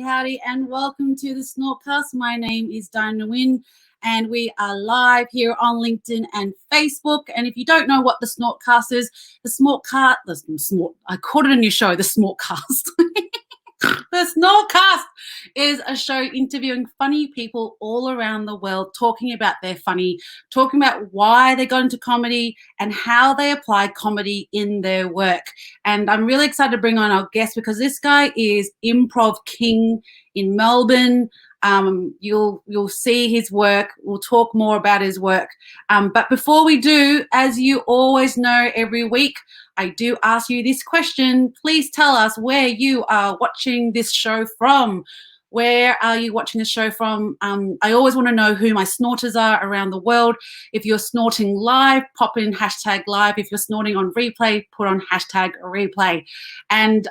Howdy, and welcome to the Snort Cast. My name is Nguyen, and we are live here on LinkedIn and Facebook. And if you don't know what the Snort Cast is, I called it a new show, the Snort Cast. The Snort Cast is a show interviewing funny people all around the world, talking about their funny, talking about why they got into comedy and how they applied comedy in their work. And I'm really excited to bring on our guest because this guy is Improv King in Melbourne. You'll see his work. We'll talk more about his work. But before we do, as you always know, every week, I do ask you this question. Please tell us where you are watching this show from. Where are you watching the show from? I always want to know who my snorters are around the world. If you're snorting live, pop in hashtag live. If you're snorting on replay, put on hashtag replay. And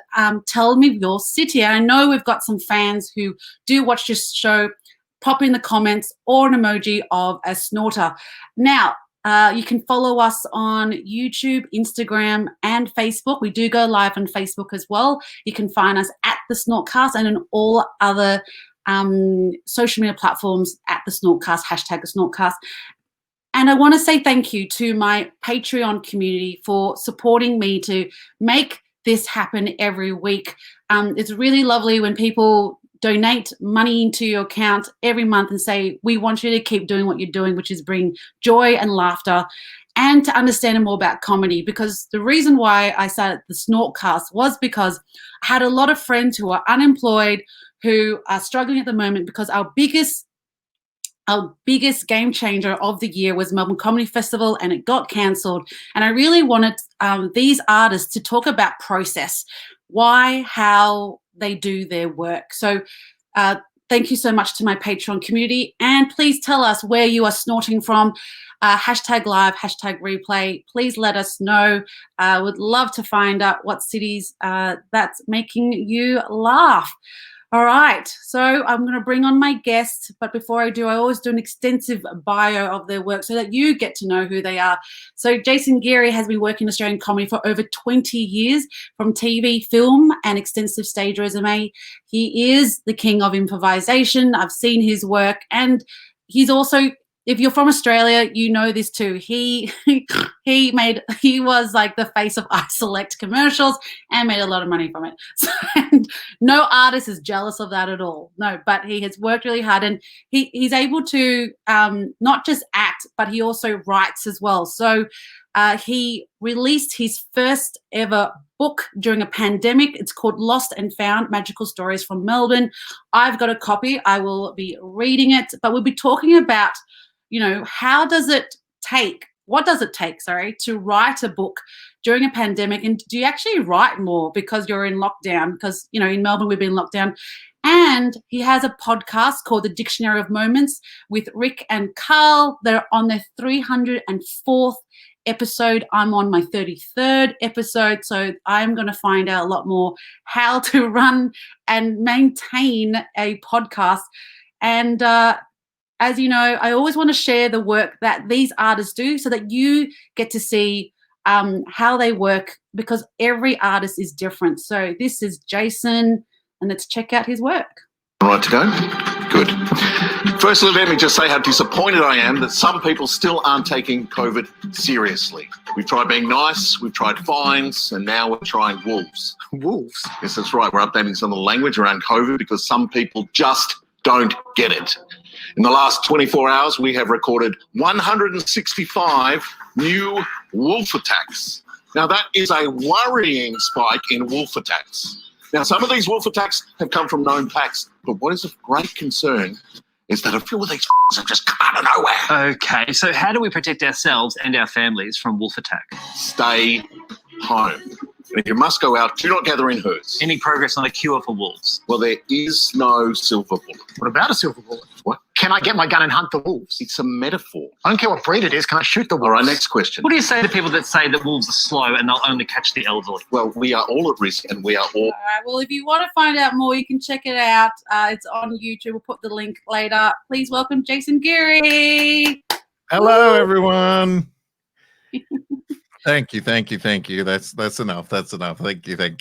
tell me your city. I know we've got some fans who do watch this show. Pop in the comments or an emoji of a snorter. Now, you can follow us on YouTube, Instagram, and Facebook. We do go live on Facebook as well. You can find us at the SnortCast and on all other social media platforms at the SnortCast, hashtag the SnortCast. And I want to say thank you to my Patreon community for supporting me to make this happen every week. It's really lovely when people donate money into your account every month and say, we want you to keep doing what you're doing, which is bring joy and laughter and to understand more about comedy. Because the reason why I started the SnortCast was because I had a lot of friends who are unemployed, who are struggling at the moment because our biggest game changer of the year was Melbourne Comedy Festival, and it got cancelled. And I really wanted these artists to talk about process, why, how they do their work. So thank you so much to my Patreon community, and please tell us where you are snorting from. Hashtag live, hashtag replay. Please let us know. I would love to find out what cities that's making you laugh. All right, so I'm going to bring on my guest, but before I do, I always do an extensive bio of their work so that you get to know who they are. So Jason Geary has been working in Australian comedy for over 20 years, from TV, film, and extensive stage resume. He is the king of improvisation. I've seen his work, and he's also, if you're from Australia, you know this too. He was like the face of iSelect commercials and made a lot of money from it. So, and no artist is jealous of that at all. No, but he has worked really hard, and he's able to not just act, but he also writes as well. So he released his first ever book during a pandemic. It's called Lost and Found, Magical Stories from Melbourne. I've got a copy. I will be reading it, but we'll be talking about, what does it take, to write a book during a pandemic? And do you actually write more because you're in lockdown? Because, in Melbourne, we've been locked down. And he has a podcast called The Dictionary of Moments with Rick and Carl. They're on their 304th episode. I'm on my 33rd episode. So I'm going to find out a lot more how to run and maintain a podcast. And, as you know, I always want to share the work that these artists do so that you get to see how they work, because every artist is different. So this is Jason, and let's check out his work. All right to go? Good. Firstly, let me just say how disappointed I am that some people still aren't taking COVID seriously. We've tried being nice, we've tried fines, and now we're trying wolves. Wolves? Yes, that's right. We're updating some of the language around COVID because some people just don't get it. In the last 24 hours, we have recorded 165 new wolf attacks. Now, that is a worrying spike in wolf attacks. Now, some of these wolf attacks have come from known packs, but what is of great concern is that a few of these have just come out of nowhere. Okay, so how do we protect ourselves and our families from wolf attack? Stay home. And if you must go out, do not gather in herds. Any progress on a cure for wolves? Well, there is no silver bullet. What about a silver bullet? What? can I get my gun and hunt the wolves? It's a metaphor. I don't care what breed it is. Can I shoot the wolves? All right, next question. What do you say to people that say that wolves are slow and they'll only catch the elderly? Well, we are all at risk, and we are all. All right. Well, if you want to find out more, you can check it out. It's on YouTube. We'll put the link later. Please welcome Jason Geary. Hello, everyone. Thank you. That's enough. Thank you. I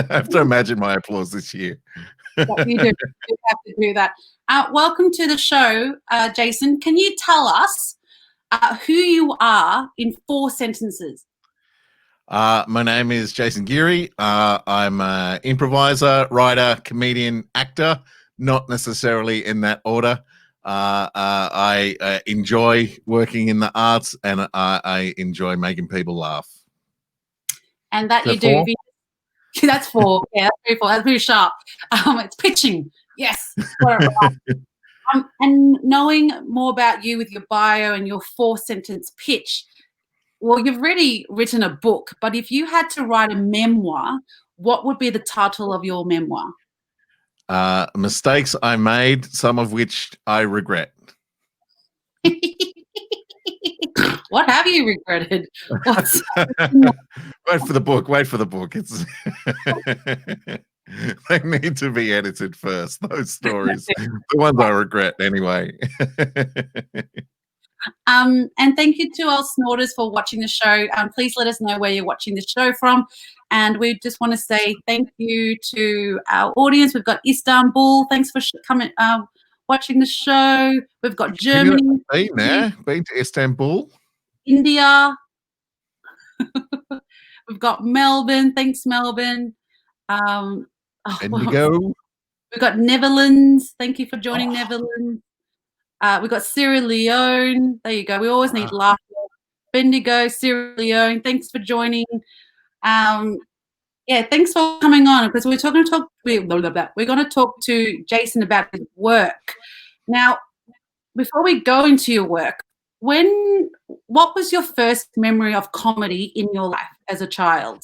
have to imagine my applause this year. You do. You have to do that. Welcome to the show, Jason. Can you tell us who you are in 4 sentences? My name is Jason Geary. I'm an improviser, writer, comedian, actor, not necessarily in that order. I enjoy working in the arts, and I enjoy making people laugh. And that Is you that do. That's 4. Yeah, that's pretty 4. That's pretty sharp. It's pitching. Yes. Got it right. And knowing more about you with your bio and your 4-sentence pitch, well, you've already written a book, but if you had to write a memoir, what would be the title of your memoir? Mistakes I made, some of which I regret. What have you regretted? What's Wait for the book. It's they need to be edited first, those stories. The ones I regret anyway. And thank you to our snorters for watching the show. Please let us know where you're watching the show from. And we just want to say thank you to our audience. We've got Istanbul. Thanks for coming, watching the show. We've got Germany. Been to Istanbul. India. We've got Melbourne. Thanks, Melbourne. Indigo. We've got Netherlands. Thank you for joining Netherlands. We've got Sierra Leone. There you go. We always need laughter. Bendigo, Sierra Leone. Thanks for joining. Thanks for coming on, because we're going to talk to Jason about his work. Now, before we go into your work, what was your first memory of comedy in your life as a child?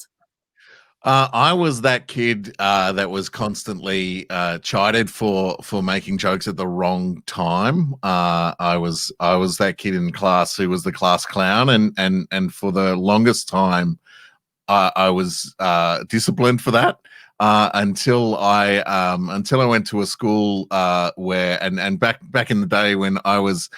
I was that kid that was constantly chided for making jokes at the wrong time. I was that kid in class who was the class clown, and for the longest time, I was disciplined for that until I went to a school where and back in the day when I was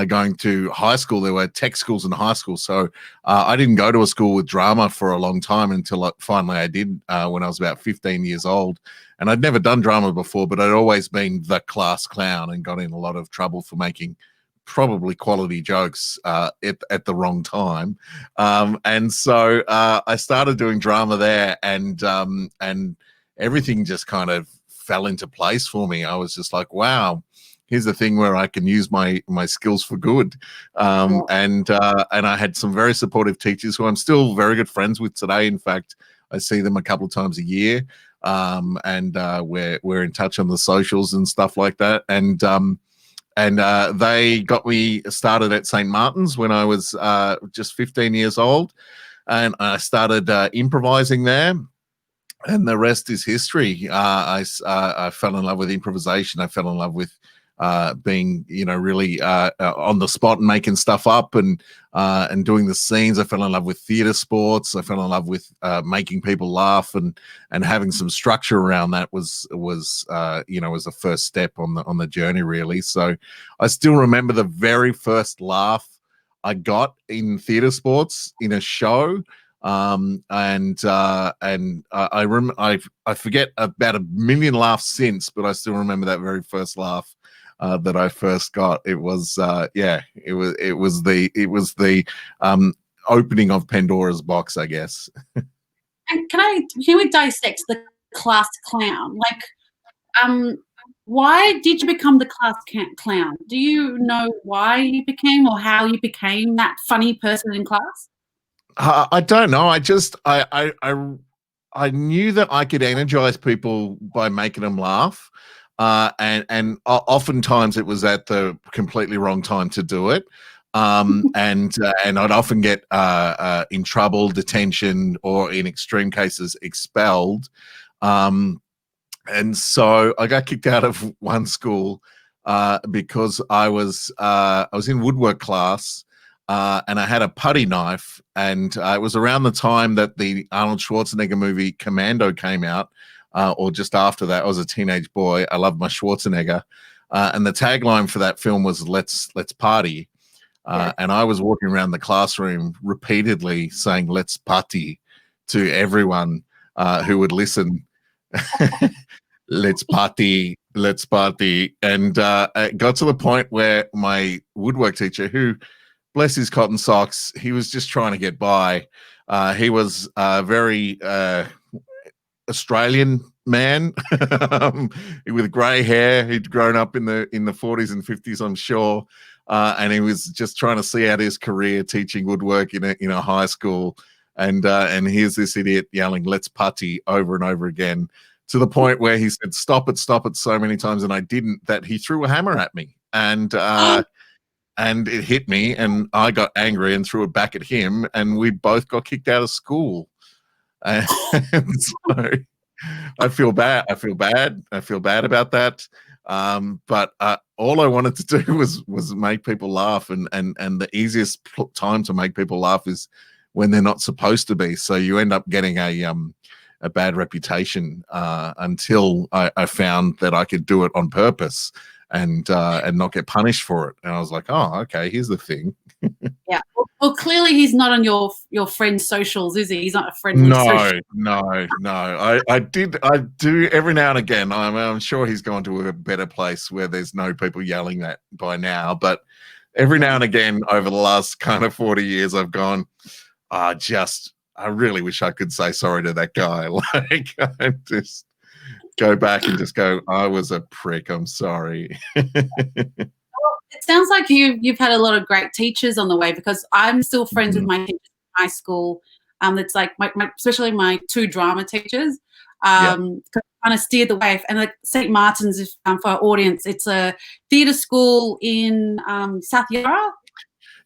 going to high school, there were tech schools in high school. So I didn't go to a school with drama for a long time until finally I did when I was about 15 years old. And I'd never done drama before, but I'd always been the class clown and got in a lot of trouble for making probably quality jokes at the wrong time. And so I started doing drama there, and everything just kind of fell into place for me. I was just like, wow, here's the thing where I can use my skills for good. And I had some very supportive teachers who I'm still very good friends with today. In fact, I see them a couple of times a year. And we're in touch on the socials and stuff like that. And they got me started at St. Martin's when I was just 15 years old. And I started improvising there. And the rest is history. I fell in love with improvisation. I fell in love with being, really on the spot and making stuff up and doing the scenes. I fell in love with theatre sports. I fell in love with making people laugh and having some structure around that was the first step on the journey, really. So I still remember the very first laugh I got in theatre sports in a show. I forget about 1 million laughs since, but I still remember that very first laugh that I first got. It was the opening of Pandora's box, I guess. And can we dissect the class clown? Why did you become the class clown? Do you know why you became or how you became that funny person in class? I don't know. I knew that I could energize people by making them laugh. And oftentimes it was at the completely wrong time to do it. And I'd often get in trouble, detention, or in extreme cases expelled. And so I got kicked out of one school because I was in woodwork class. And I had a putty knife, and it was around the time that the Arnold Schwarzenegger movie Commando came out, or just after that. I was a teenage boy. I loved my Schwarzenegger, and the tagline for that film was "Let's party." And I was walking around the classroom repeatedly saying "Let's party" to everyone who would listen. Let's party, let's party. And it got to the point where my woodwork teacher, who, bless his cotton socks, he was just trying to get by. He was a very Australian man with grey hair. He'd grown up in the 40s and 50s, I'm sure. And he was just trying to see out his career teaching woodwork in a high school. And here's this idiot yelling, "Let's party" over and over again, to the point where he said, stop it so many times, and I didn't, that he threw a hammer at me. And it hit me, and I got angry and threw it back at him, and we both got kicked out of school. And so I feel bad. I feel bad about that. But all I wanted to do was make people laugh, and the easiest time to make people laugh is when they're not supposed to be. So you end up getting a bad reputation until I found that I could do it on purpose and not get punished for it. And I was like, oh, okay, here's the thing. Yeah. Well, clearly he's not on your friend's socials, is he? He's not a friendly social. No. I do every now and again. I'm sure he's gone to a better place where there's no people yelling that by now. But every now and again over the last kind of 40 years, I've gone, I really wish I could say sorry to that guy. Like, I just go back and just go, I was a prick. I'm sorry. It sounds like you've had a lot of great teachers on the way, because I'm still friends with my teachers in high school. It's like especially my two drama teachers. Kind of steered the way. And like St. Martin's, for our audience, it's a theatre school in South Yarra.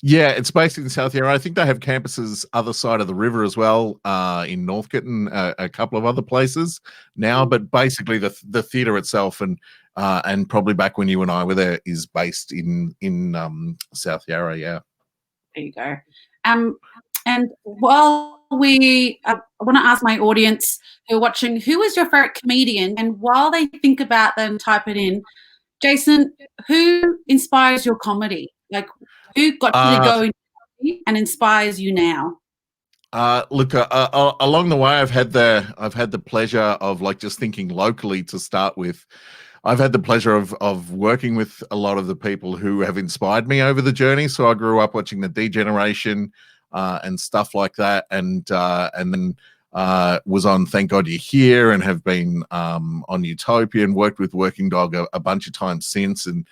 Yeah, it's based in South Yarra. I think they have campuses other side of the river as well, in Northcote and a couple of other places now. But basically, the theatre itself and probably back when you and I were there is based in South Yarra. Yeah. There you go. And while I want to ask my audience who are watching, who is your favorite comedian? And while they think about that and type it in, Jason, who inspires your comedy? Like, who got you to go into comedy and inspires you now? Look, along the way, I've had the pleasure of, like, just thinking locally to start with. I've had the pleasure of working with a lot of the people who have inspired me over the journey. So I grew up watching the D Generation and stuff like that, and then was on Thank God You're Here, and have been on Utopia, and worked with Working Dog a bunch of times since, and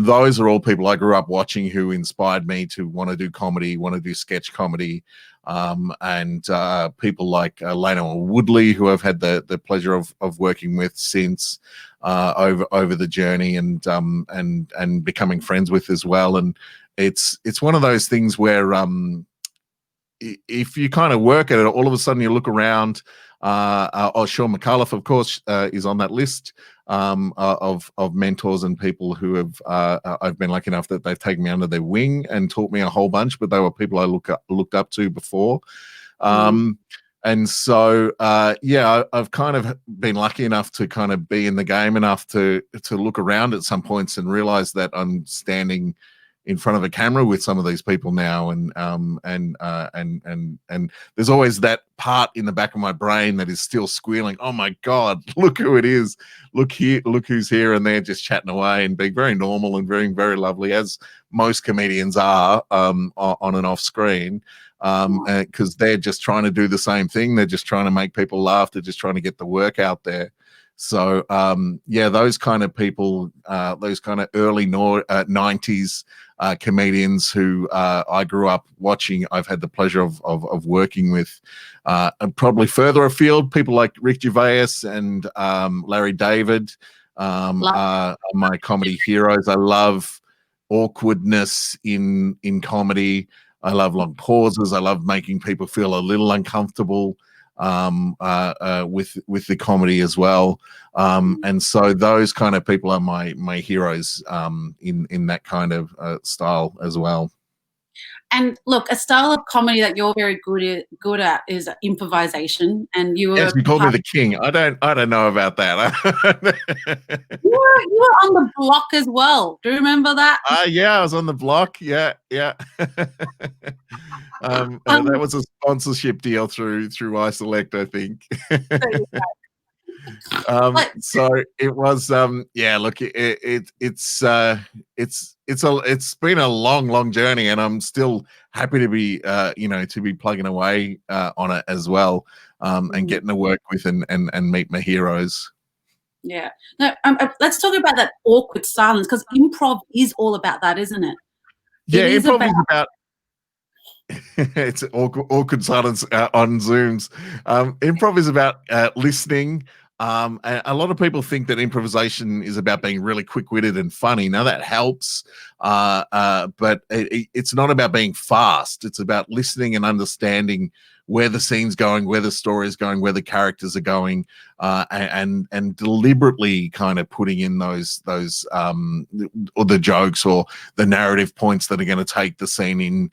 those are all people I grew up watching who inspired me to want to do comedy, want to do sketch comedy, and people like Lano Woodley, who I've had the pleasure of working with since over the journey, and becoming friends with as well. And it's one of those things where if you kind of work at it, all of a sudden you look around. Sean McAuliffe, of course, is on that list of mentors and people who have I've been lucky enough that they've taken me under their wing and taught me a whole bunch, but they were people I looked up to before. And so I've kind of been lucky enough to kind of be in the game enough to look around at some points and realize that I'm standing in front of a camera with some of these people now, and there's always that part in the back of my brain that is still squealing, oh my God, look who it is, look here, look who's here. And they're just chatting away and being very normal and very, very lovely, as most comedians are on and off screen, because they're just trying to do the same thing. They're just trying to make people laugh. They're just trying to get the work out there. So those kind of people, those kind of early 90s comedians who I grew up watching, I've had the pleasure of working with. And probably further afield, people like Rick Gervais and Larry David are my comedy heroes. I love awkwardness in comedy. I love long pauses. I love making people feel a little uncomfortable. with the comedy as well. And so those kind of people are my heroes in that kind of style as well. And look, a style of comedy that you're very good at is improvisation. And you were Yes, you called me the king. I don't know about that. you were on the block as well. Do you remember that? Yeah, I was on the block. Yeah. That was a sponsorship deal through iSelect, I think. So it was yeah, look, it's been a long journey, and I'm still happy to be to be plugging away on it as well, and getting to work with and meet my heroes. Yeah. No, let's talk about that awkward silence, because improv is all about that, isn't it? Yeah, improv is about it's awkward silence on Zooms. Improv is about listening. A lot of people think that improvisation is about being really quick-witted and funny. Now that helps, but it's not about being fast. It's about listening and understanding where the scene's going, where the story is going, where the characters are going, and deliberately kind of putting in those or the jokes or the narrative points that are going to take the scene in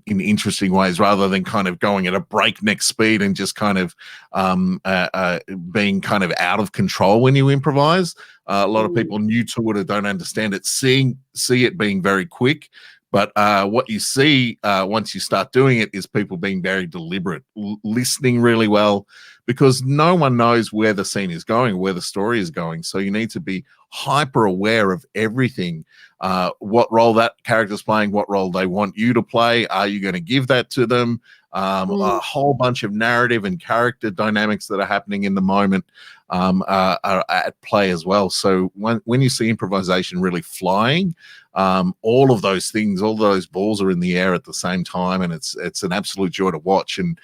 interesting ways, rather than kind of going at a breakneck speed and just kind of being kind of out of control when you improvise. A lot of people new to it or don't understand it, see it being very quick. But what you see once you start doing it is people being very deliberate, listening really well, because no one knows where the scene is going, where the story is going. So you need to be hyper aware of everything, what role that character's playing, what role they want you to play. Are you going to give that to them? A whole bunch of narrative and character dynamics that are happening in the moment are at play as well. So when you see improvisation really flying, all of those things, all those balls are in the air at the same time, and it's an absolute joy to watch, and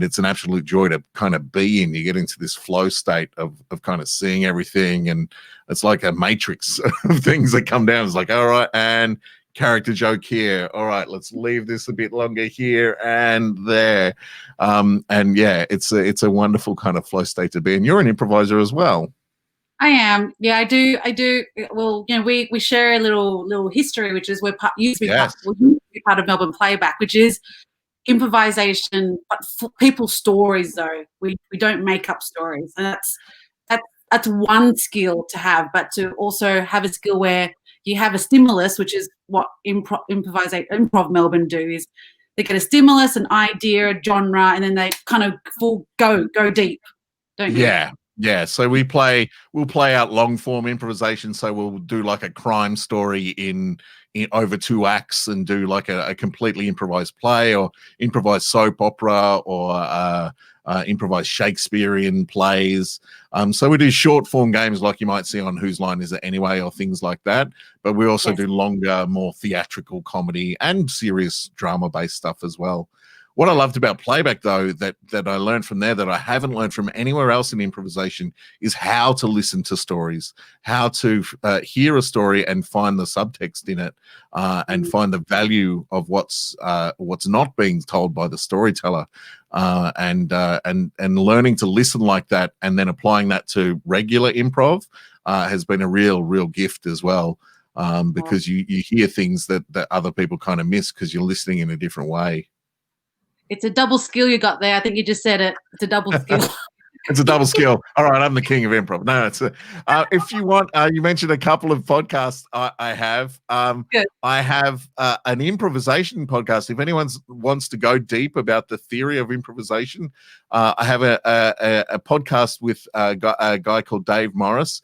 it's an absolute joy to kind of be in. You get into this flow state of kind of seeing everything, and it's like a matrix of things that come down. It's like, all right, and character joke here. All right, let's leave this a bit longer here and there. And yeah, it's a wonderful kind of flow state to be in. You're an improviser as well. I am. Yeah, I do. Well, we share a little history, which is used to be part of Melbourne Playback, which is improvisation, but for people's stories. Though we don't make up stories, and that's one skill to have, but to also have a skill where you have a stimulus, which is what Improv Melbourne do, is they get a stimulus, an idea, a genre, and then they kind of go deep, don't you? Yeah. So we'll play out long form improvisation. So we'll do like a crime story in over 2 acts, and do like a completely improvised play, or improvised soap opera, or improvised Shakespearean plays. So we do short form games like you might see on Whose Line Is It Anyway, or things like that. But we also do longer, more theatrical comedy and serious drama based stuff as well. What I loved about playback, though, that I learned from there that I haven't learned from anywhere else in improvisation, is how to listen to stories, how to hear a story and find the subtext in it, and find the value of what's not being told by the storyteller, and learning to listen like that, and then applying that to regular improv has been a real gift as well, because you hear things that other people kind of miss because you're listening in a different way. It's a double skill you got there. I think you just said it. It's a double skill. It's a double skill. All right, I'm the king of improv. No, it's if you want, you mentioned a couple of podcasts I have. Good. I have an improvisation podcast. If anyone wants to go deep about the theory of improvisation, I have a podcast with a guy called Dave Morris,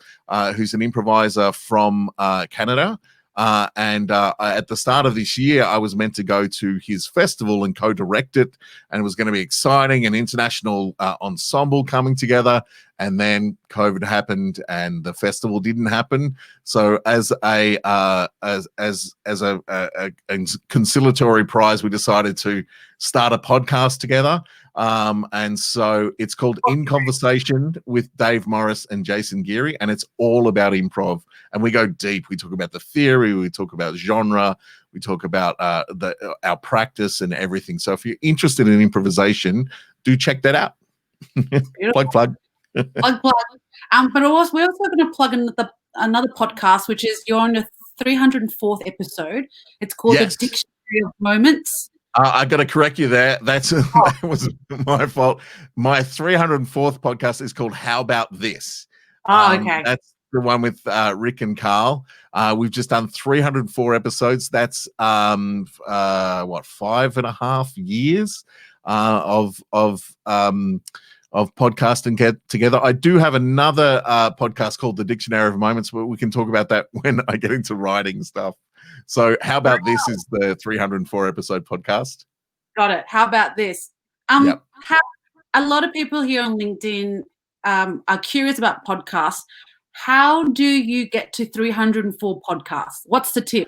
who's an improviser from Canada. And at the start of this year, I was meant to go to his festival and co-direct it, and it was going to be exciting, an international ensemble coming together. And then COVID happened, and the festival didn't happen. So as a conciliatory prize, we decided to start a podcast together. And so it's called In Conversation with Dave Morris and Jason Geary, and it's all about improv. And we go deep. We talk about the theory, we talk about genre, we talk about our practice and everything. So if you're interested in improvisation, do check that out. Plug, plug. Plug. But also, we're also going to plug another podcast, which is you're on your 304th episode. It's called Yes. The Dictionary of Moments. I got to correct you there. That was my fault. My 304th podcast is called How About This? Okay. That's the one with Rick and Carl. We've just done 304 episodes. That's 5.5 years of podcasting get together. I do have another podcast called The Dictionary of Moments, but we can talk about that when I get into writing stuff. So How About This is the 304 episode podcast. Got it. How about this? Yep. A lot of people here on LinkedIn are curious about podcasts. How do you get to 304 podcasts? What's the tip?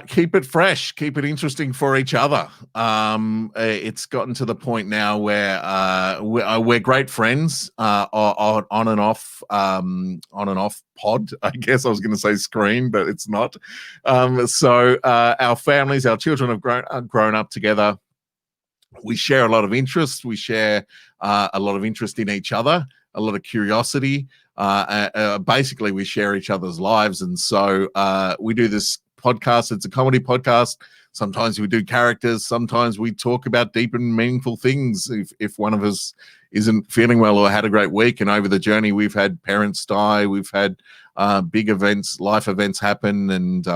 Keep it fresh, keep it interesting for each other. It's gotten to the point now where we're great friends on and off pod. I guess I was going to say screen, but it's not. So our families, our children have grown up together. We share a lot of interests. We share a lot of interest in each other, a lot of curiosity. Basically, we share each other's lives, and so we do this podcast. It's a comedy podcast. Sometimes we do characters. Sometimes we talk about deep and meaningful things if one of us isn't feeling well or had a great week. And over the journey, we've had parents die, we've had big events, life events happen, and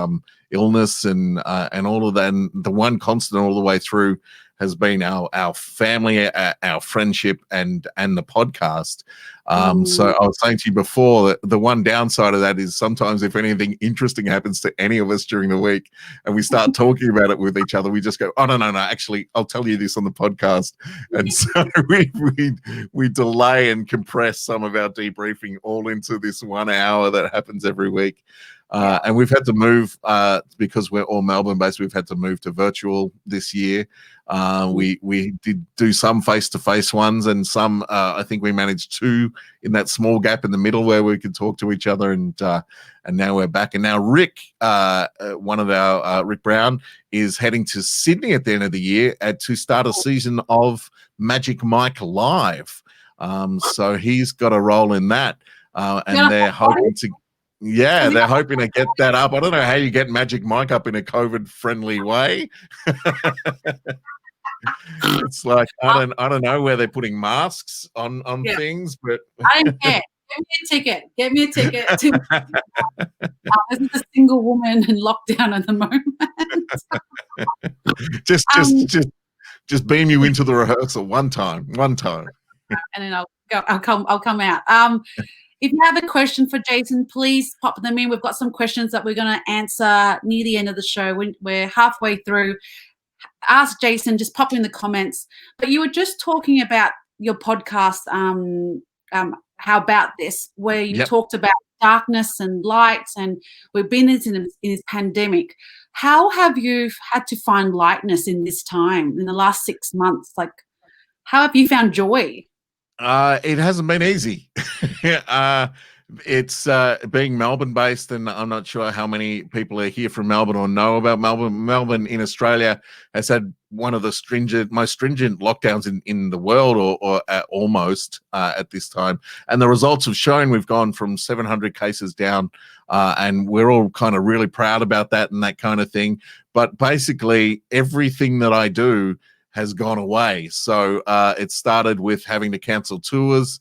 illness and all of that. And the one constant all the way through has been our family, our friendship, and the podcast. So I was saying to you before that the one downside of that is sometimes if anything interesting happens to any of us during the week and we start talking about it with each other, we just go, oh, no, actually, I'll tell you this on the podcast. And so we delay and compress some of our debriefing all into this 1 hour that happens every week. And we've had to move because we're all Melbourne based. We've had to move to virtual this year. We did do some face-to-face ones, and some I think we managed 2 in that small gap in the middle where we could talk to each other. And now we're back. And now Rick, one of our Rick Brown, is heading to Sydney at the end of the year to start a season of Magic Mike Live. So he's got a role in that, and they're hoping to. Yeah, they're hoping to get that up. I don't know how you get Magic Mike up in a COVID-friendly way. It's like I don't know where they're putting masks on things, but I don't care. Get me a ticket. This is a single woman in lockdown at the moment. just beam you into the rehearsal one time, and then I'll come out. If you have a question for Jason, please pop them in. We've got some questions that we're going to answer near the end of the show. We're halfway through. Ask Jason, just pop in the comments. But you were just talking about your podcast, How About This, where you talked about darkness and lights, and we've been in this pandemic. How have you had to find lightness in this time, in the last 6 months? Like, how have you found joy? It hasn't been easy. It's being Melbourne based, and I'm not sure how many people are here from Melbourne or know about Melbourne. Melbourne in Australia has had one of the most stringent lockdowns in the world, or almost at this time. And the results have shown we've gone from 700 cases down, and we're all kind of really proud about that and that kind of thing. But basically, everything that I do has gone away. So it started with having to cancel tours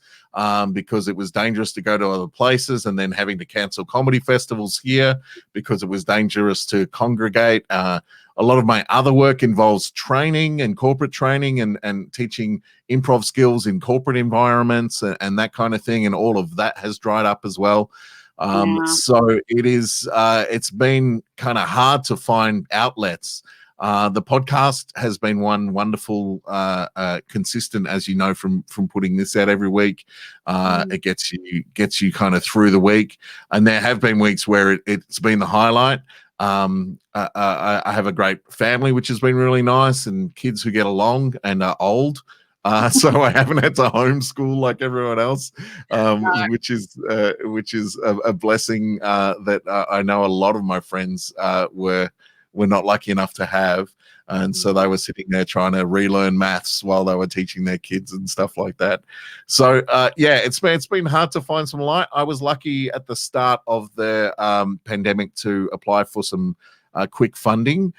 because it was dangerous to go to other places, and then having to cancel comedy festivals here because it was dangerous to congregate. A lot of my other work involves training and corporate training and teaching improv skills in corporate environments and that kind of thing. And all of that has dried up as well. So it's been kind of hard to find outlets. The podcast has been one wonderful, consistent, as you know, from putting this out every week. It gets you kind of through the week, and there have been weeks where it's been the highlight. I have a great family, which has been really nice, and kids who get along and are old. So I haven't had to homeschool like everyone else, which is a blessing that I know a lot of my friends were we're not lucky enough to have. And so they were sitting there trying to relearn maths while they were teaching their kids and stuff like that. So yeah, it's been hard to find some light. I was lucky at the start of the pandemic to apply for some quick funding,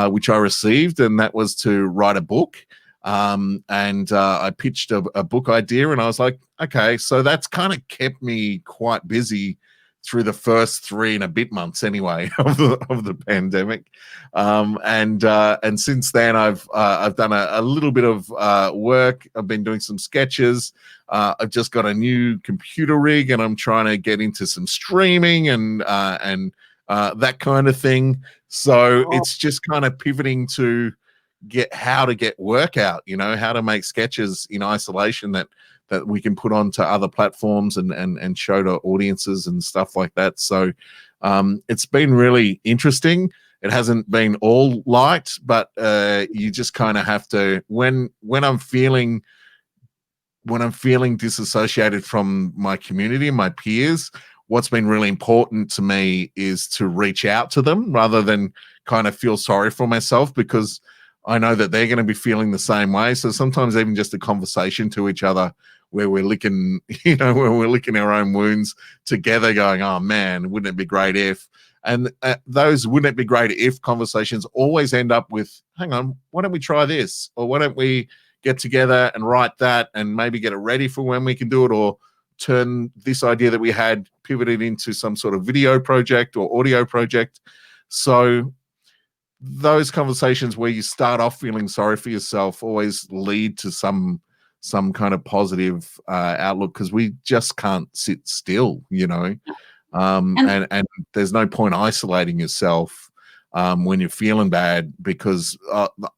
which I received, and that was to write a book. And I pitched a book idea, and I was like, okay, so that's kind of kept me quite busy through the first 3 and a bit months anyway of the pandemic. And since then I've done a little bit of work. I've been doing some sketches. I've just got a new computer rig, and I'm trying to get into some streaming and that kind of thing. So it's just kind of pivoting to how to get work out, how to make sketches in isolation that we can put onto other platforms and show to audiences and stuff like that. So it's been really interesting. It hasn't been all light, but you just kind of have to, when I'm feeling disassociated from my community and my peers, what's been really important to me is to reach out to them rather than kind of feel sorry for myself, because I know that they're going to be feeling the same way. So sometimes even just a conversation to each other where we're licking, our own wounds together, going, oh man, wouldn't it be great if? And those wouldn't it be great if conversations always end up with, hang on, why don't we try this? Or why don't we get together and write that and maybe get it ready for when we can do it, or turn this idea that we had, pivot it into some sort of video project or audio project. So those conversations where you start off feeling sorry for yourself always lead to some kind of positive outlook, because we just can't sit still, and there's no point isolating yourself when you're feeling bad, because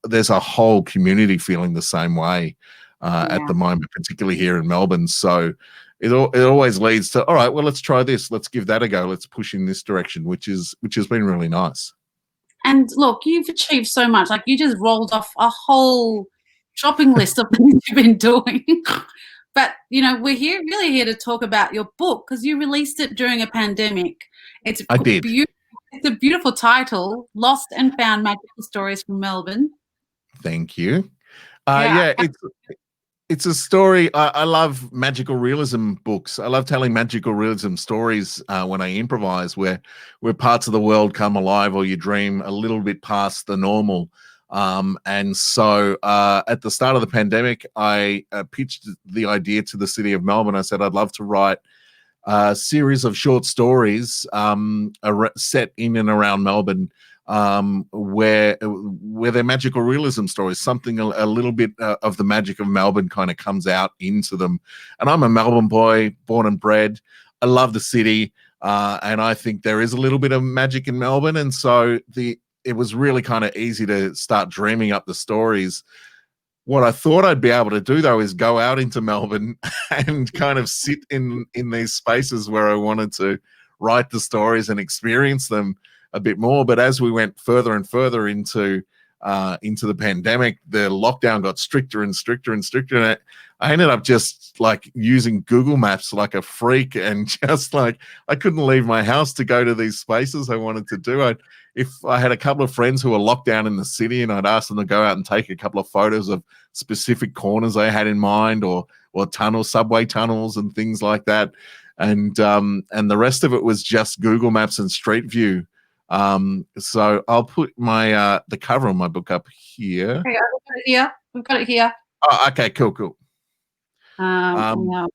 there's a whole community feeling the same way at the moment, particularly here in Melbourne. So it always leads to, all right, well, let's try this, let's give that a go, let's push in this direction, which has been really nice. And look, you've achieved so much. Like, you just rolled off a whole shopping list of things you've been doing. But, we're really here to talk about your book, because you released it during a pandemic. I did. It's a beautiful title, Lost and Found Magical Stories from Melbourne. Thank you. Yeah, it's a story. I love magical realism books. I love telling magical realism stories when I improvise, where parts of the world come alive, or you dream a little bit past the normal. And so at the start of the pandemic, I pitched the idea to the city of Melbourne. I said I'd love to write a series of short stories set in and around Melbourne, where they're magical realism stories, something a little bit of the magic of Melbourne kind of comes out into them. And I'm a Melbourne boy, born and bred. I love the city, and I think there is a little bit of magic in Melbourne. And so it was really kind of easy to start dreaming up the stories. What I thought I'd be able to do, though, is go out into Melbourne and kind of sit in these spaces where I wanted to write the stories and experience them a bit more. But as we went further and further into the pandemic, the lockdown got stricter and stricter and stricter, and I ended up just like using Google Maps like a freak, and just like I couldn't leave my house to go to these spaces I wanted to do. If I had a couple of friends who were locked down in the city, and I'd ask them to go out and take a couple of photos of specific corners I had in mind, or subway tunnels and things like that, and the rest of it was just Google Maps and Street View. So I'll put my the cover on my book up here. Okay, we've got it here. Oh, okay, cool. Yeah.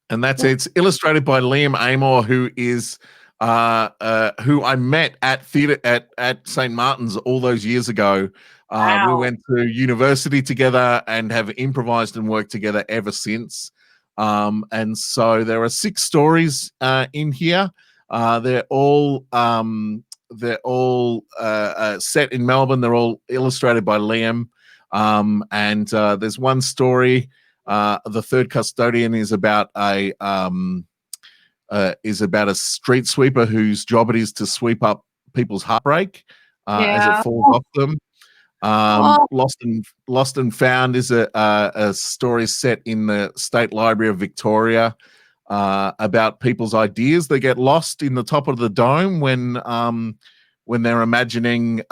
And that's it. It's illustrated by Liam Amor, who is who I met at theatre at St. Martin's all those years ago. Wow. We went to university together and have improvised and worked together ever since. And so there are 6 stories in here. They're all set in Melbourne. They're all illustrated by Liam. And there's one story. The Third Custodian is about a street sweeper whose job it is to sweep up people's heartbreak as it falls off them. Lost and Found is a story set in the State Library of Victoria, about people's ideas that get lost in the top of the dome when when they're imagining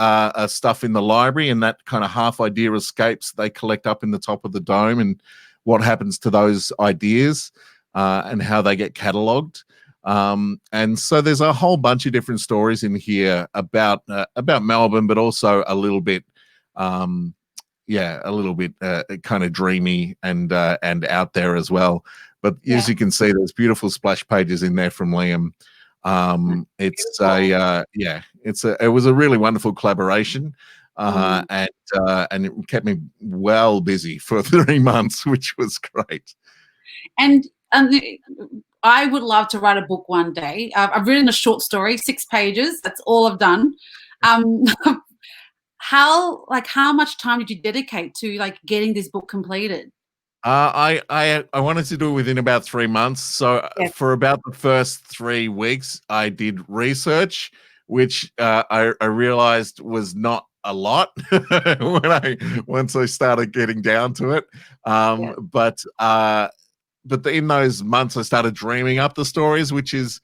stuff in the library, and that kind of half idea escapes, they collect up in the top of the dome, and what happens to those ideas and how they get catalogued. And so there's a whole bunch of different stories in here about Melbourne, but also a little bit kind of dreamy and out there as well. But as you can see, there's beautiful splash pages in there from Liam. It was a really wonderful collaboration, and it kept me well busy for 3 months, which was great. And I would love to write a book one day. I've written a short story, 6 pages. That's all I've done. How much time did you dedicate to getting this book completed? I wanted to do it within about 3 months. So for about the first 3 weeks, I did research, which I realized was not a lot once I started getting down to it. But in those months, I started dreaming up the stories, which is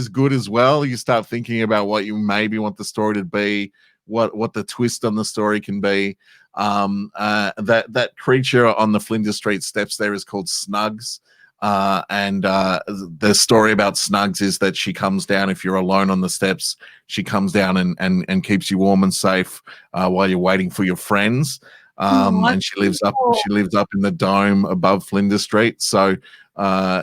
good as well. You start thinking about what you maybe want the story to be, what the twist on the story can be. That creature on the Flinders Street steps there is called Snugs. And the story about Snugs is that she comes down if you're alone on the steps. She comes down and keeps you warm and safe while you're waiting for your friends. And she lives up in the dome above Flinders Street. So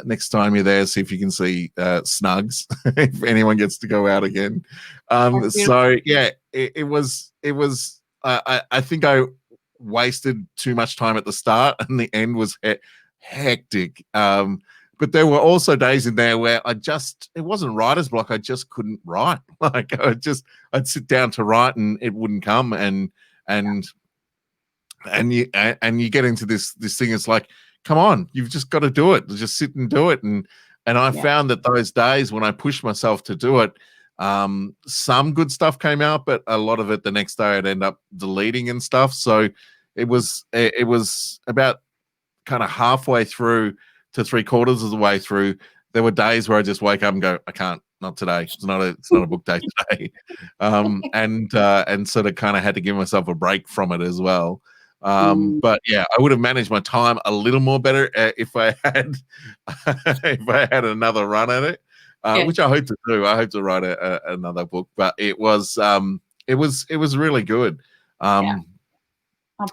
next time you're there, see if you can see Snugs if anyone gets to go out again. So yeah, it was I think I wasted too much time at the start, and the end was hectic. But there were also days in there where it wasn't writer's block. I just couldn't write. I'd sit down to write and it wouldn't come. And you get into this thing. It's like, come on, you've just got to do it. Just sit and do it. And I found that those days when I pushed myself to do it, some good stuff came out, but a lot of it the next day I'd end up deleting and stuff. So it was about kind of halfway through to 3/4 of the way through. There were days where I just wake up and go, I can't, not today. It's not a book day today. And sort of kind of had to give myself a break from it as well. But yeah, I would have managed my time a little more better if I had another run at it, which I hope to do. I hope to write another book, but it was really good. Oh,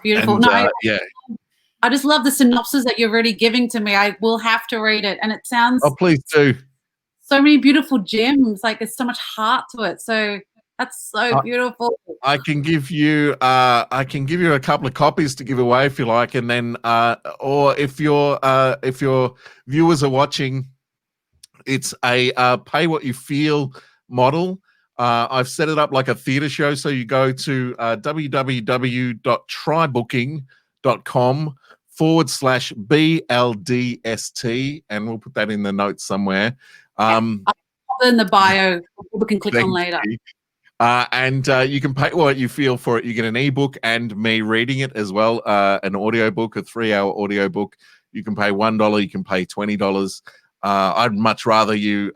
beautiful! I just love the synopsis that you're already giving to me. I will have to read it, and it sounds. Oh, please do. So many beautiful gems. There's so much heart to it. So. That's so beautiful. I can give you a couple of copies to give away if you like, and then or if your viewers are watching, it's a pay what you feel model. I've set it up like a theatre show, so you go to www.trybooking.com/BLDST, and we'll put that in the notes somewhere. I'll put it in the bio. People can click on later. And you can pay what you feel for it. You get an ebook and me reading it as well, an audiobook, a 3-hour audiobook. You can pay $1, you can pay $20. I'd much rather you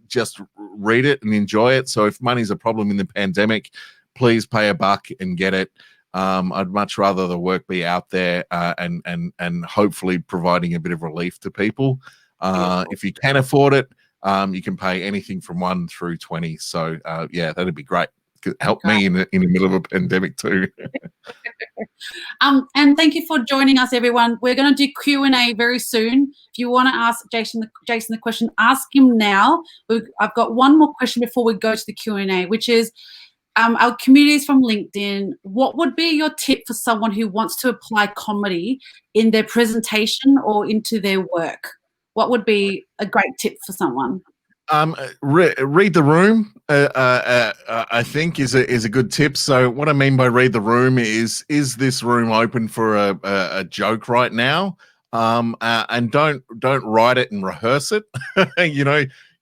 just read it and enjoy it. So if money's a problem in the pandemic, please pay $1 and get it. I'd much rather the work be out there and hopefully providing a bit of relief to people. If you can afford it, you can pay anything from 1 through 20. So that'd be great. Help me in the middle of a pandemic too. And thank you for joining us, everyone. We're going to do Q&A very soon. If you want to ask Jason the question, ask him now. I've got one more question before we go to the Q&A, which is our communities from LinkedIn. What would be your tip for someone who wants to apply comedy in their presentation or into their work? What would be a great tip for someone? Read the room, I think is a good tip. So what I mean by read the room is this room open for a joke right now? And don't write it and rehearse it.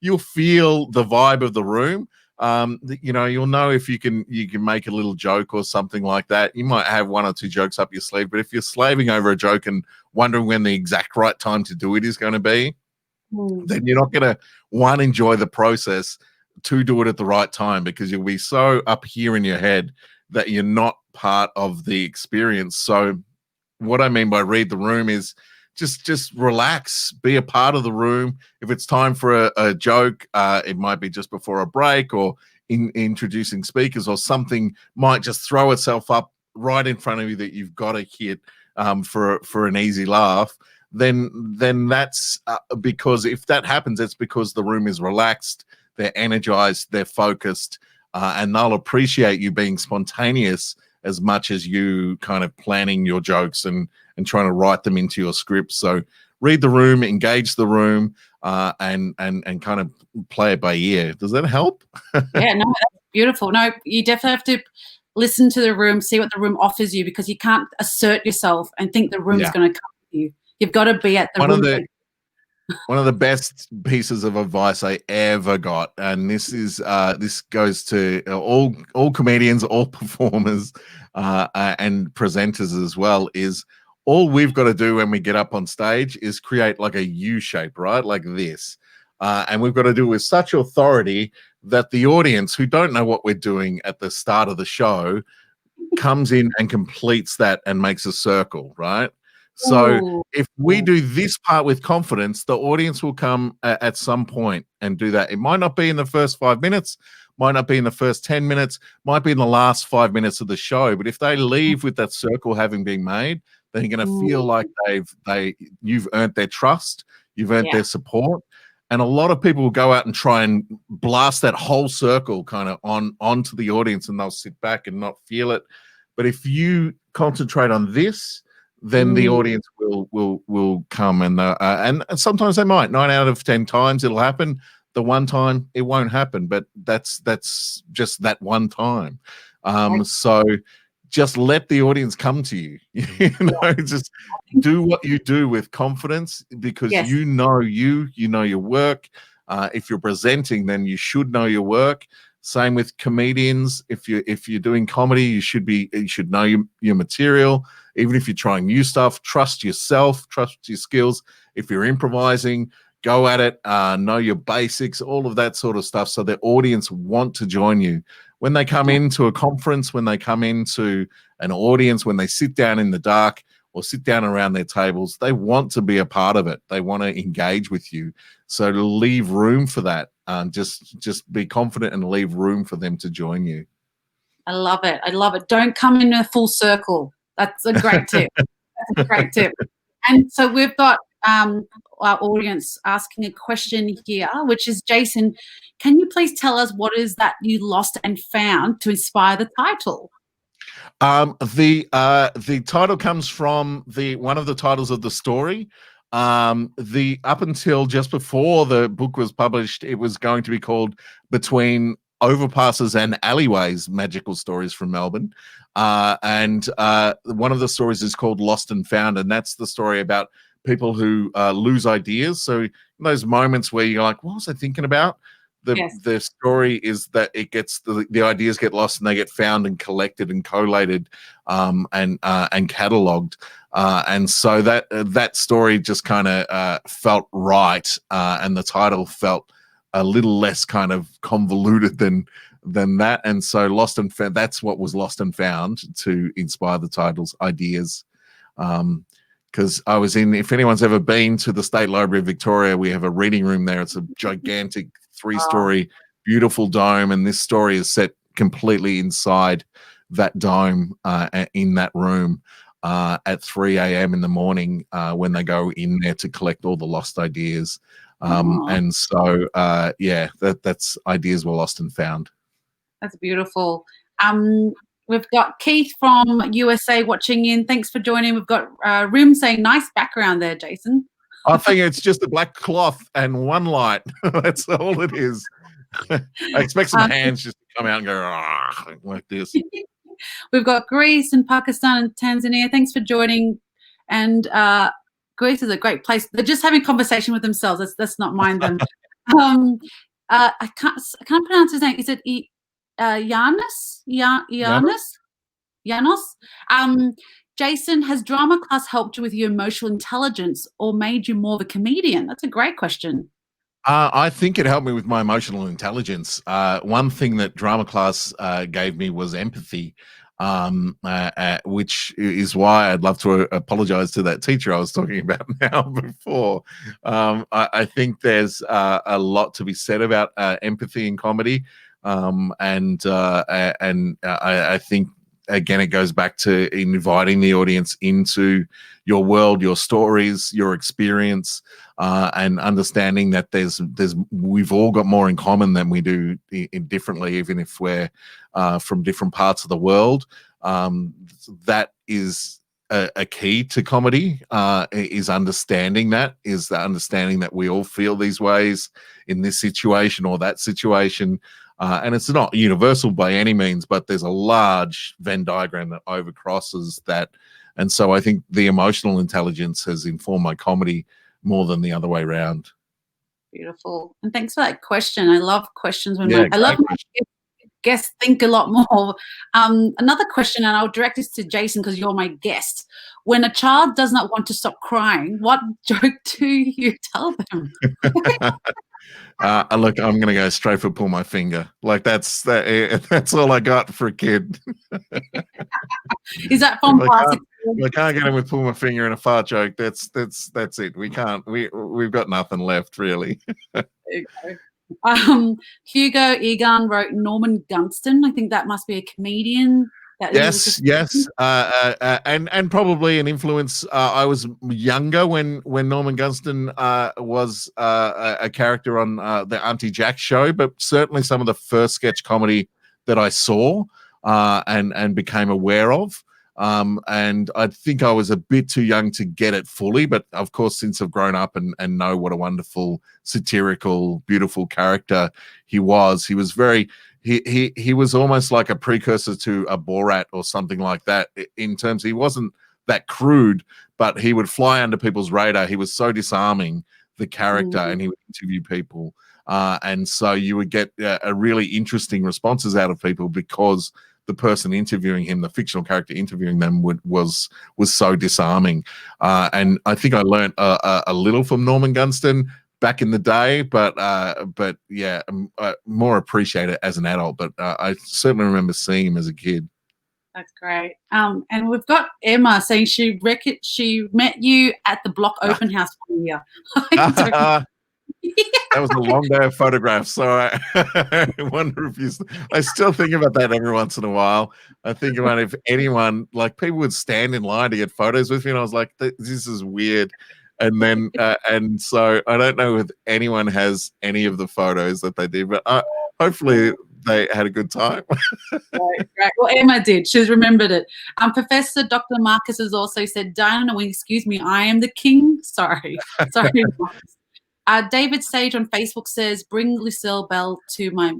You'll feel the vibe of the room. You'll know if you can make a little joke or something like that. You might have 1 or 2 jokes up your sleeve, but if you're slaving over a joke and wondering when the exact right time to do it is going to be, then you're not going to enjoy the process. to do it at the right time, because you'll be so up here in your head that you're not part of the experience. So what I mean by read the room is just relax, be a part of the room. If it's time for a joke, it might be just before a break, or in introducing speakers, or something might just throw itself up right in front of you that you've got to hit for an easy laugh. Then that's because if that happens, it's because the room is relaxed, they're energized, they're focused, and they'll appreciate you being spontaneous as much as you kind of planning your jokes and trying to write them into your script. So read the room, engage the room, and kind of play it by ear. Does that help? Yeah, no, that's beautiful. No, you definitely have to listen to the room, see what the room offers you, because you can't assert yourself and think the room's going to come with you. You've got to be at the room. One of the best pieces of advice I ever got, and this goes to all comedians, all performers, and presenters as well, is all we've got to do when we get up on stage is create like a U shape, right? Like this. And we've got to do it with such authority that the audience, who don't know what we're doing at the start of the show, comes in and completes that and makes a circle, right? So if we do this part with confidence, the audience will come at some point and do that. It might not be in the first 5 minutes, might not be in the first 10 minutes, might be in the last 5 minutes of the show. But if they leave with that circle having been made, then you're going to feel like you've earned their trust, you've earned their support. And a lot of people will go out and try and blast that whole circle kind of onto the audience, and they'll sit back and not feel it. But if you concentrate on this, then the audience will come, and sometimes they might. 9 out of 10 times it'll happen. The one time it won't happen, but that's just that one time. So just let the audience come to you. Just do what you do with confidence, because you know your work. If you're presenting, then you should know your work. Same with comedians. If you're doing comedy, you should know your material. Even if you're trying new stuff, trust yourself, trust your skills. If you're improvising, go at it. Know your basics, all of that sort of stuff, so the audience want to join you. When they come into a conference, when they come into an audience, when they sit down in the dark or sit down around their tables, they want to be a part of it. They want to engage with you. So to leave room for that, just be confident and leave room for them to join you. I love it. I love it. Don't come in a full circle. That's a great tip. That's a great tip. And so we've got our audience asking a question here, which is, Jason, can you please tell us what is that you lost and found to inspire the title? The title comes from one of the titles of the story. Up until just before the book was published, it was going to be called Between Overpasses and Alleyways, Magical Stories from Melbourne. And one of the stories is called Lost and Found, and that's the story about people who lose ideas. So in those moments where you're like, what was I thinking about? The story is that it gets the ideas get lost and they get found and collected and collated and cataloged. And so that story just kind of felt right, and the title felt a little less kind of convoluted than that. And so Lost and Found, that's what was Lost and Found, to inspire the title's ideas. Because I was if anyone's ever been to the State Library of Victoria, we have a reading room there. It's a gigantic 3-story beautiful dome, and this story is set completely inside that dome, in that room, at 3 a.m. in the morning, when they go in there to collect all the lost ideas. And so that's ideas were lost and found. That's beautiful. We've got Keith from USA watching in. Thanks for joining. We've got Rim saying, nice background there, Jason. I think it's just a black cloth and one light. That's all it is. I expect some hands just to come out and go like this. We've got Greece and Pakistan and Tanzania. Thanks for joining. And Greece is a great place. They're just having conversation with themselves. Let's not mind them. I can't pronounce his name. Is it Janos? Jason, has drama class helped you with your emotional intelligence or made you more of a comedian? That's a great question. I think it helped me with my emotional intelligence. One thing that drama class gave me was empathy, which is why I'd love to apologize to that teacher I was talking about now before. I think there's a lot to be said about empathy in comedy, and I think again it goes back to inviting the audience into your world, your stories, your experience. And understanding that we've all got more in common than we do differently, even if we're from different parts of the world. That is a key to comedy, is understanding that we all feel these ways in this situation or that situation. And it's not universal by any means, but there's a large Venn diagram that overcrosses that. And so I think the emotional intelligence has informed my comedy more than the other way around. Beautiful. And thanks for that question. I love questions when Yeah, I love great my guests think a lot more. Another question, and I'll direct this to Jason because you're my guest. When a child does not want to stop crying, what joke do you tell them? Look, I'm going to go straight for pull my finger. Like that's all I got for a kid. Is that from past? I can't get him with pull my finger and a fart joke. That's it. We've got nothing left really. There you go. Hugo Egan wrote Norman Gunston. I think that must be a comedian. Yes, and probably an influence. I was younger when Norman Gunston was a character on the Auntie Jack show, but certainly some of the first sketch comedy that I saw and became aware of. And I think I was a bit too young to get it fully, but of course, since I've grown up and know what a wonderful, satirical, beautiful character he was very. He was almost like a precursor to a Borat or something like that in terms he wasn't that crude, but he would fly under people's radar. He was so disarming, the character, and he would interview people. And so you would get a really interesting responses out of people because the person interviewing him, the fictional character interviewing them was so disarming. And I think I learned a little from Norman Gunston back in the day, but yeah, more appreciate it as an adult. But I certainly remember seeing him as a kid. That's great. And we've got Emma saying she met you at the Block Open House one year. That was a long day of photographs, so I wonder if I still think about that every once in a while. I think about if anyone, like people would stand in line to get photos with me, and I was like, this is weird. And then, and so I don't know if anyone has any of the photos that they did, but hopefully they had a good time. Right. Well, Emma did. She's remembered it. Professor Dr. Marcus has also said, Diana Wing, excuse me, I am the king. Sorry. David Sage on Facebook says, "Bring Lucille Bell to my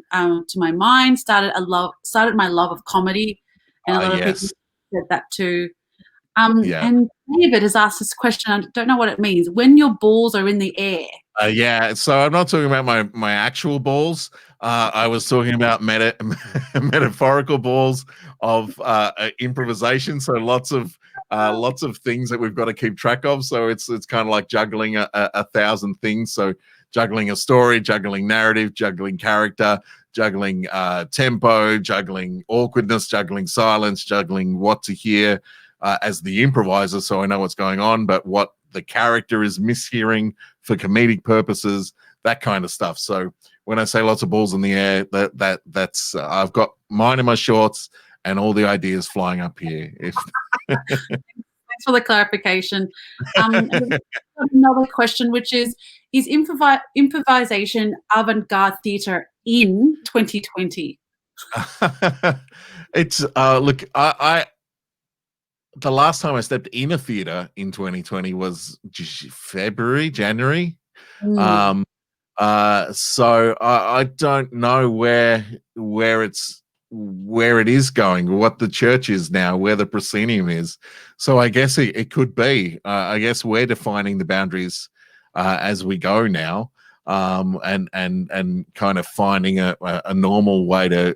mind. Started my love of comedy," and a lot of people said that too. And David has asked this question. I don't know what it means. When your balls are in the air. Yeah. So I'm not talking about my actual balls. I was talking about metaphorical balls of improvisation. So lots of things that we've got to keep track of. So it's kind of like juggling a thousand things. So juggling a story, juggling narrative, juggling character, juggling tempo, juggling awkwardness, juggling silence, juggling what to hear as the improviser, so I know what's going on, but what the character is mishearing for comedic purposes, that kind of stuff. So when I say lots of balls in the air, that's I've got mine in my shorts and all the ideas flying up here. Thanks for the clarification. Another question, which is improvisation avant-garde theatre in 2020? It's look, I the last time I stepped in a theater in 2020 was January. So I don't know where it is going, what the church is now, where the proscenium is. So I guess it could be. I guess we're defining the boundaries as we go now, and kind of finding a normal way to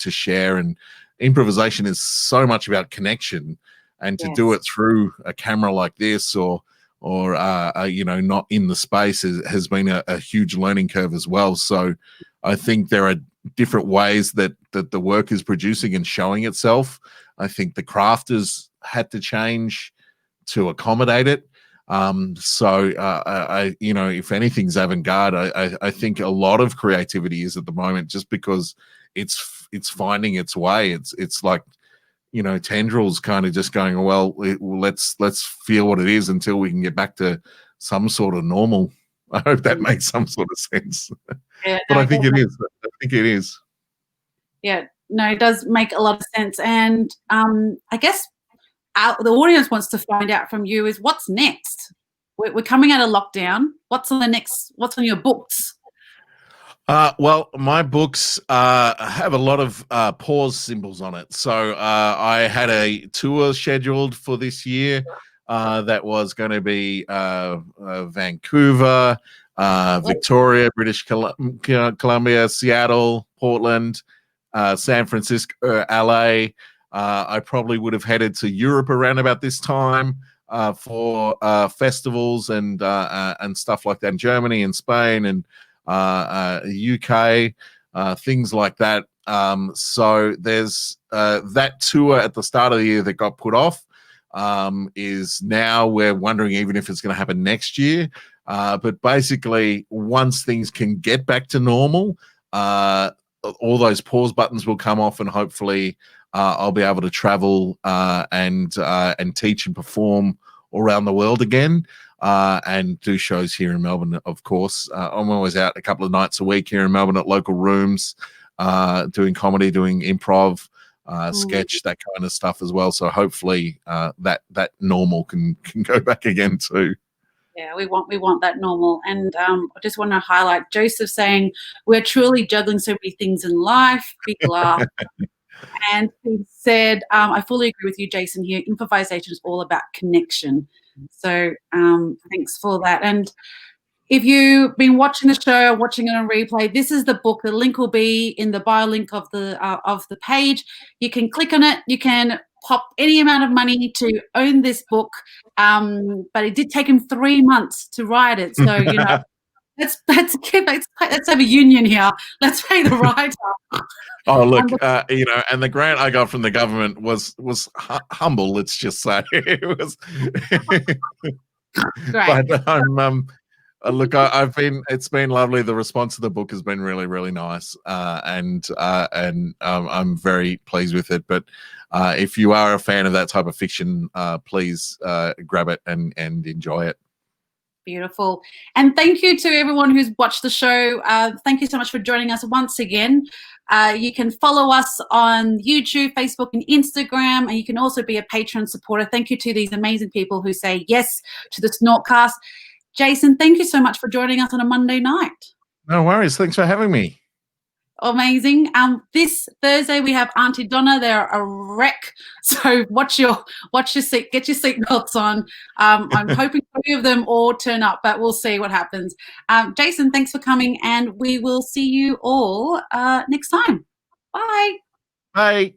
share. And improvisation is so much about connection. And to do it through a camera like this or not in the space has been a huge learning curve as well. So I think there are different ways that the work is producing and showing itself. I think the crafters had to change to accommodate it. If anything's avant-garde, I think a lot of creativity is at the moment just because it's finding its way. It's like, tendrils kind of just going, well, let's feel what it is until we can get back to some sort of normal. I hope that makes some sort of sense. Yeah, but I think it is. I think it is. Yeah, no, it does make a lot of sense. And I guess the audience wants to find out from you is what's next. We're coming out of lockdown. What's on your books? Well, my books have a lot of pause symbols on it. So I had a tour scheduled for this year that was going to be Vancouver, Victoria, British Columbia, Seattle, Portland, San Francisco, LA. I probably would have headed to Europe around about this time for festivals and stuff like that in Germany and Spain and UK, things like that. So there's that tour at the start of the year that got put off. Is now we're wondering even if it's going to happen next year. But basically, once things can get back to normal, all those pause buttons will come off, and hopefully I'll be able to travel and teach and perform all around the world again, and do shows here in Melbourne, of course. I'm always out a couple of nights a week here in Melbourne at local rooms, doing comedy, doing improv, sketch, that kind of stuff as well. So hopefully that normal can go back again too. Yeah, we want that normal. And I just want to highlight Joseph saying we're truly juggling so many things in life. Big laugh. And he said, I fully agree with you, Jason, here. Improvisation is all about connection. So thanks for that. And if you've been watching the show, watching it on replay, this is the book. The link will be in the bio link of the page. You can click on it. You can pop any amount of money to own this book. But it did take him 3 months to write it. So, let's have a union here. Let's pay the writer. Oh, look, and the grant I got from the government was humble. Let's just say it was. Great. But look, it's been lovely. The response to the book has been really, really nice, and I'm very pleased with it. But if you are a fan of that type of fiction, please grab it and enjoy it. Beautiful. And thank you to everyone who's watched the show. Thank you so much for joining us once again. You can follow us on YouTube, Facebook, and Instagram, and you can also be a Patreon supporter. Thank you to these amazing people who say yes to the SnortCast. Jason, thank you so much for joining us on a Monday night. No worries. Thanks for having me. Amazing. This Thursday we have Auntie Donna. They're a wreck, so watch your seat, get your seatbelts on. I'm hoping 3 of them all turn up, but we'll see what happens. Jason, thanks for coming, and we will see you all next time. Bye. Bye.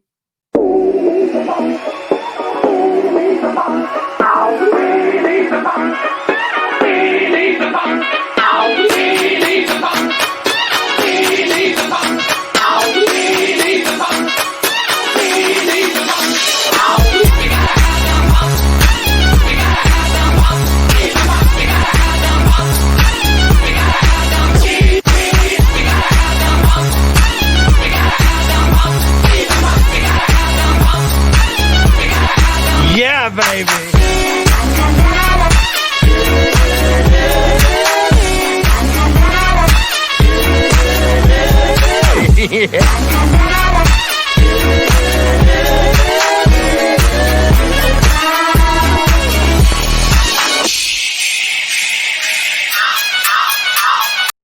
Yeah, baby. Yeah.